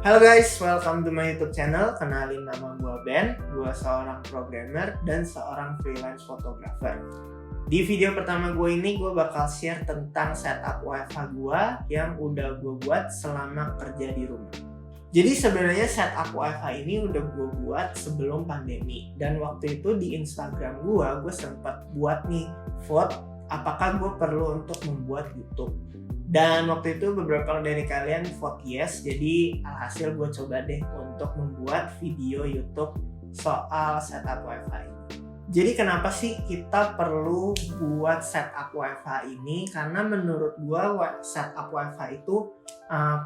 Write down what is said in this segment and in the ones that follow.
Halo guys, welcome to my YouTube channel. Kenalin, nama gue Ben. Gue seorang programmer dan seorang freelance photographer. Di video pertama gue ini, gue bakal share tentang setup WFH gue yang udah gue buat selama kerja di rumah. Jadi sebenarnya setup WFH ini udah gue buat sebelum pandemi. Dan waktu itu di Instagram gue sempat buat nih vote apakah gue perlu untuk membuat YouTube. Dan waktu itu beberapa dari kalian vote yes, jadi alhasil gue coba deh untuk membuat video YouTube soal setup WiFi ini. Jadi kenapa sih kita perlu buat setup WiFi ini? Karena menurut gue setup WiFi itu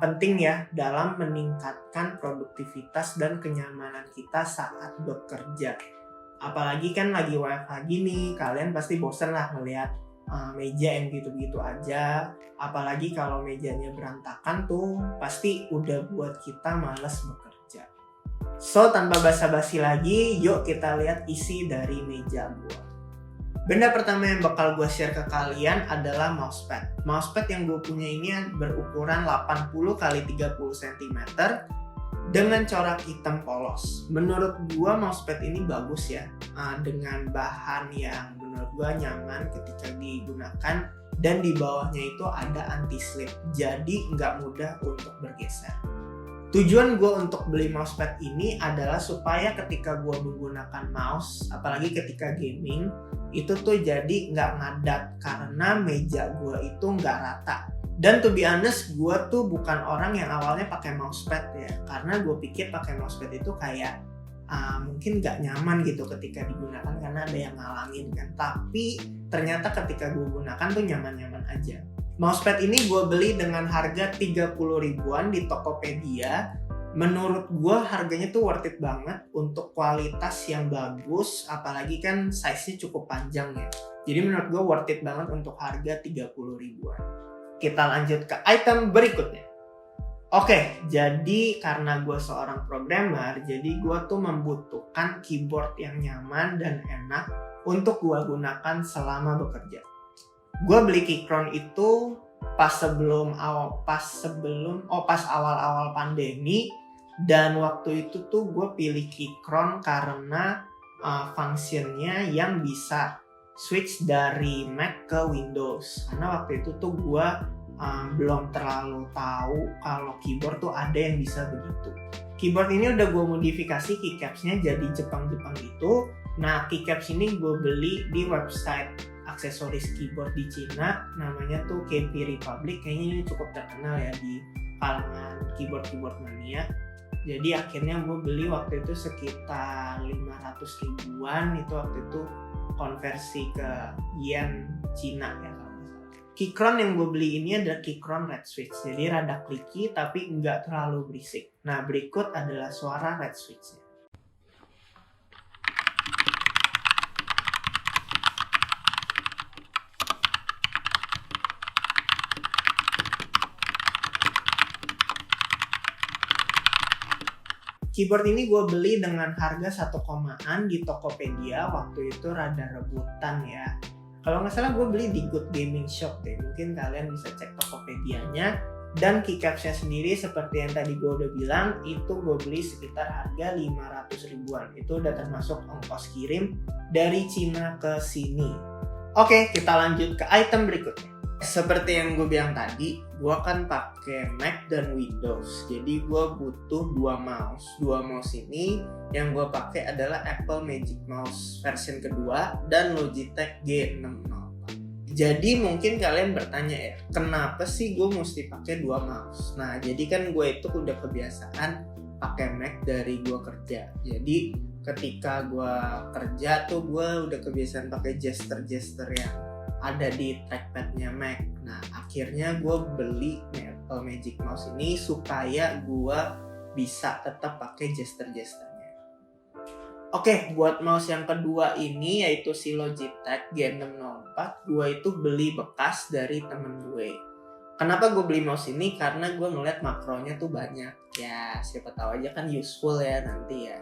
penting ya dalam meningkatkan produktivitas dan kenyamanan kita saat bekerja. Apalagi kan lagi WiFi gini, kalian pasti bosan lah melihat meja yang gitu-gitu aja. Apalagi kalau mejanya berantakan tuh pasti udah buat kita malas bekerja. So tanpa basa-basi lagi, yuk kita lihat isi dari meja gua. Benda pertama yang bakal gue share ke kalian adalah mousepad. Mousepad yang gue punya ini berukuran 80x30 cm dengan corak hitam polos. Menurut gue mousepad ini bagus ya, dengan bahan yang menurut gue nyaman ketika digunakan, dan di bawahnya itu ada anti slip, jadi nggak mudah untuk bergeser. Tujuan gue untuk beli mousepad ini adalah supaya ketika gue menggunakan mouse, apalagi ketika gaming, itu tuh jadi nggak ngadat karena meja gue itu nggak rata. Dan to be honest, gue tuh bukan orang yang awalnya pakai mousepad ya, karena gue pikir pakai mousepad itu kayak mungkin gak nyaman gitu ketika digunakan karena ada yang ngalangin kan. Tapi ternyata ketika gue gunakan tuh nyaman-nyaman aja. Mousepad ini gue beli dengan harga 30 ribuan di Tokopedia. Menurut gue harganya tuh worth it banget untuk kualitas yang bagus, apalagi kan size-nya cukup panjang ya. Jadi menurut gue worth it banget untuk harga 30 ribuan. Kita lanjut ke item berikutnya. Oke, jadi karena gue seorang programmer, jadi gue tuh membutuhkan keyboard yang nyaman dan enak untuk gue gunakan selama bekerja. Gue beli Keychron itu pas awal-awal pandemi, dan waktu itu tuh gue pilih Keychron karena functionnya yang bisa switch dari Mac ke Windows. Karena waktu itu tuh gue belum terlalu tahu kalau keyboard tuh ada yang bisa begitu. Keyboard ini udah gue modifikasi keycapsnya jadi Jepang-Jepang gitu. Nah, keycaps ini gue beli di website aksesoris keyboard di Cina, namanya tuh KP Republic. Kayaknya ini cukup terkenal ya di kalangan keyboard mania. Jadi akhirnya gue beli waktu itu sekitar 500 ribuan, itu waktu itu konversi ke yen Cina ya. Keychron yang gue beli ini adalah Keychron Red Switch, jadi rada clicky tapi nggak terlalu berisik. Nah, berikut adalah suara Red Switch-nya. Keyboard ini gue beli dengan harga 1 komaan di Tokopedia, waktu itu rada rebutan ya. Kalau nggak salah gue beli di Good Gaming Shop deh, mungkin kalian bisa cek Tokopedia-nya. Dan keycapsnya sendiri seperti yang tadi gue udah bilang, itu gue beli sekitar harga 500 ribuan. Itu udah termasuk ongkos kirim dari Cina ke sini. Oke, kita lanjut ke item berikutnya. Seperti yang gue bilang tadi, gue kan pakai Mac dan Windows, jadi gue butuh dua mouse. Dua mouse ini yang gue pakai adalah Apple Magic Mouse version kedua dan Logitech G604. Jadi mungkin kalian bertanya ya, kenapa sih gue mesti pakai dua mouse? Nah, jadi kan gue itu udah kebiasaan pakai Mac dari gue kerja. Jadi ketika gue kerja tuh gue udah kebiasaan pakai gesture yang ada di trackpadnya Mac. Nah, akhirnya gue beli Apple Magic Mouse ini supaya gue bisa tetap pakai gesture-gesturnya. Oke, buat mouse yang kedua ini yaitu si Logitech G604, gue itu beli bekas dari temen gue. Kenapa gue beli mouse ini? Karena gue ngeliat makronya tuh banyak. Ya, siapa tahu aja kan useful ya nanti ya.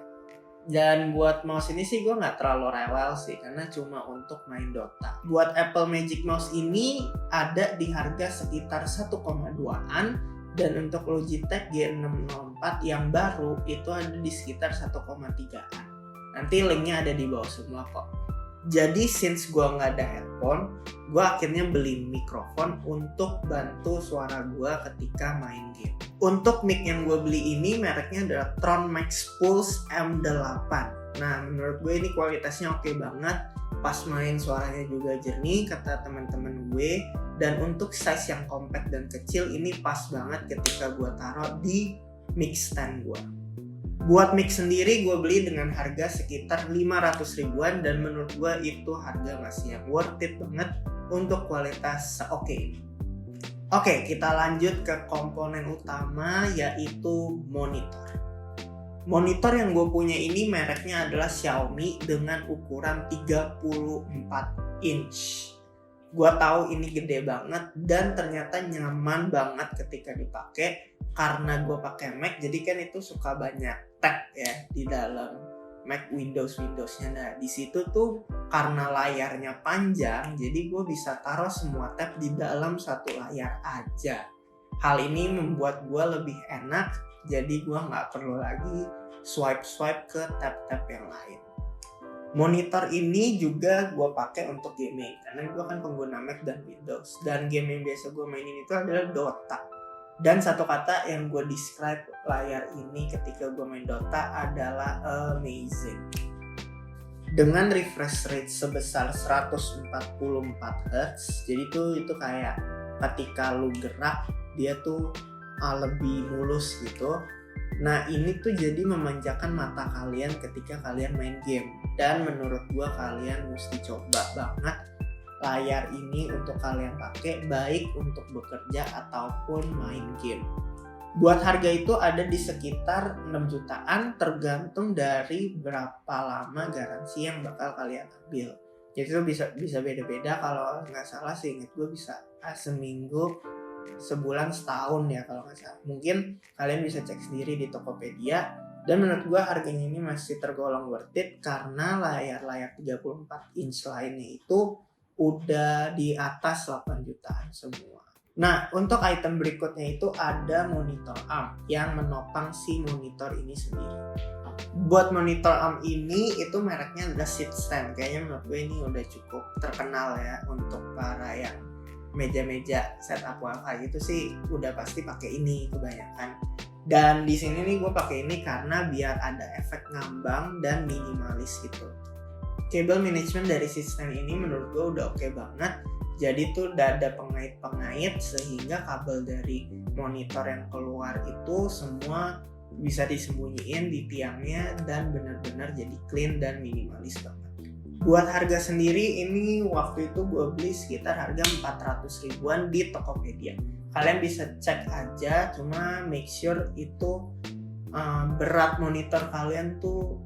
Dan buat mouse ini sih gue nggak terlalu rewel sih, karena cuma untuk main Dota. Buat Apple Magic Mouse ini ada di harga sekitar 1,2an, dan untuk Logitech G604 34 yang baru itu ada di sekitar 1,3an. Nanti linknya ada di bawah semua kok. Jadi since gue nggak ada headphone, gue akhirnya beli mikrofon untuk bantu suara gue ketika main game. Untuk mic yang gue beli ini mereknya adalah Tron Max Pulse M8. Nah menurut gue ini kualitasnya oke banget, pas main suaranya juga jernih kata teman-teman gue. Dan untuk size yang compact dan kecil ini pas banget ketika gue taruh di mic stand gue. Buat mic sendiri gue beli dengan harga sekitar 500 ribuan dan menurut gue itu harga masih yang worth it banget untuk kualitas seoke ini. Oke, kita lanjut ke komponen utama yaitu monitor. Monitor yang gue punya ini mereknya adalah Xiaomi dengan ukuran 34 inch. Gue tahu ini gede banget dan ternyata nyaman banget ketika dipakai. Karena gue pakai Mac, jadi kan itu suka banyak tab ya di dalam Mac Windowsnya. Nah di situ tuh karena layarnya panjang, jadi gue bisa taruh semua tab di dalam satu layar aja. Hal ini membuat gue lebih enak, jadi gue nggak perlu lagi swipe ke tab-tab yang lain. Monitor ini juga gue pakai untuk gaming, karena gue kan pengguna Mac dan Windows. Dan game yang biasa gue mainin itu adalah Dota. Dan satu kata yang gue describe layar ini ketika gue main Dota adalah amazing. Dengan refresh rate sebesar 144 Hz, jadi itu kayak ketika lu gerak dia tuh lebih mulus gitu. Nah ini tuh jadi memanjakan mata kalian ketika kalian main game. Dan menurut gue kalian mesti coba banget layar ini untuk kalian pakai, baik untuk bekerja ataupun main game. Buat harga itu ada di sekitar 6 jutaan tergantung dari berapa lama garansi yang bakal kalian ambil. Jadi itu bisa beda-beda, kalau nggak salah sih ingat gue bisa seminggu, sebulan, setahun ya kalau nggak salah. Mungkin kalian bisa cek sendiri di Tokopedia. Dan menurut gue harganya ini masih tergolong worth it karena layar-layar 34 inch lainnya itu udah di atas 8 jutaan semua. Nah, untuk item berikutnya itu ada monitor arm yang menopang si monitor ini sendiri. Buat monitor arm ini itu mereknya adalah Seatstand. Kayaknya menurut gue ini udah cukup terkenal ya untuk para yang meja-meja setup wifi itu sih udah pasti pakai ini kebanyakan. Dan di sini nih gue pakai ini karena biar ada efek ngambang dan minimalis gitu. Cable management dari sistem ini menurut gue udah oke banget. Jadi tuh udah ada pengait-pengait sehingga kabel dari monitor yang keluar itu semua bisa disembunyiin di tiangnya dan benar-benar jadi clean dan minimalis banget. Buat harga sendiri ini waktu itu gue beli sekitar harga 400 ribuan di Tokopedia. Kalian bisa cek aja, cuma make sure itu berat monitor kalian tuh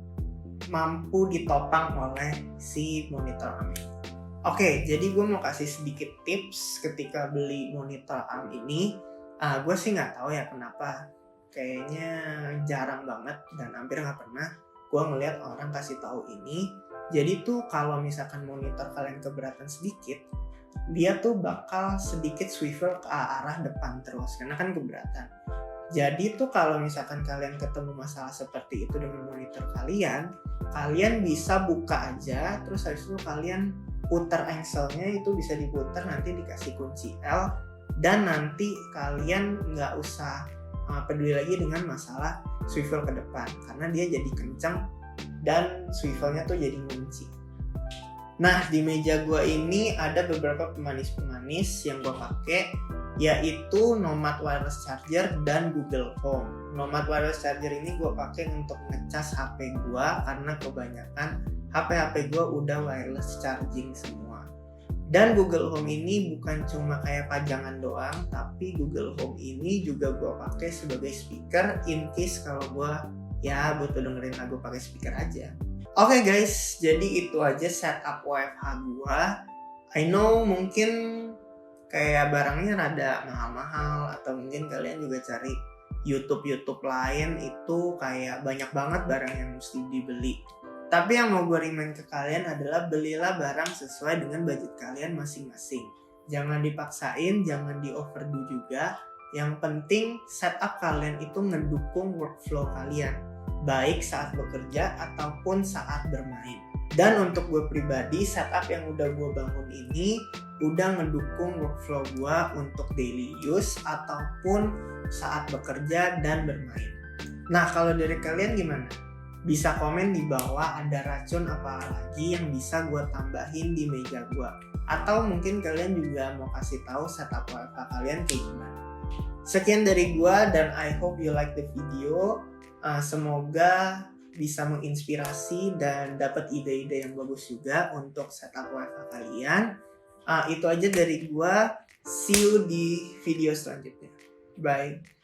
mampu ditopang oleh si monitor arm ini. Oke, jadi gue mau kasih sedikit tips ketika beli monitor arm ini. Gue sih nggak tahu ya kenapa, kayaknya jarang banget dan hampir nggak pernah gue ngeliat orang kasih tahu ini. Jadi tuh kalau misalkan monitor kalian keberatan sedikit, dia tuh bakal sedikit swivel ke arah depan terus karena kan keberatan. Jadi tuh kalau misalkan kalian ketemu masalah seperti itu dengan monitor kalian bisa buka aja, terus habis itu kalian putar engselnya, itu bisa diputar, nanti dikasih kunci L, dan nanti kalian nggak usah peduli lagi dengan masalah swivel ke depan karena dia jadi kencang dan swivelnya tuh jadi ngunci. Nah di meja gue ini ada beberapa pemanis-pemanis yang gue pakai, yaitu Nomad Wireless Charger dan Google Home. Nomad Wireless Charger ini gue pakai untuk ngecas HP gue karena kebanyakan HP gue udah wireless charging semua. Dan Google Home ini bukan cuma kayak pajangan doang, tapi Google Home ini juga gue pakai sebagai speaker in case kalau gue ya butuh dengerin lagu pakai speaker aja. Oke guys, jadi itu aja setup WFH gue. I know mungkin kayak barangnya rada mahal-mahal, atau mungkin kalian juga cari YouTube lain itu kayak banyak banget barang yang mesti dibeli. Tapi yang mau gue remind ke kalian adalah belilah barang sesuai dengan budget kalian masing-masing. Jangan dipaksain, jangan di overdo juga, Yang penting setup kalian itu ngedukung workflow kalian, baik saat bekerja ataupun saat bermain. Dan untuk gue pribadi, setup yang udah gue bangun ini udah ngedukung workflow gue untuk daily use ataupun saat bekerja dan bermain. Nah, kalau dari kalian gimana? Bisa komen di bawah ada racun apa lagi yang bisa gue tambahin di meja gue. Atau mungkin kalian juga mau kasih tahu setup WiFi kalian kayak gimana. Sekian dari gue dan I hope you like the video. Semoga bisa menginspirasi dan dapat ide-ide yang bagus juga untuk setup WiFi kalian. Itu aja dari gua. See you di video selanjutnya. Bye.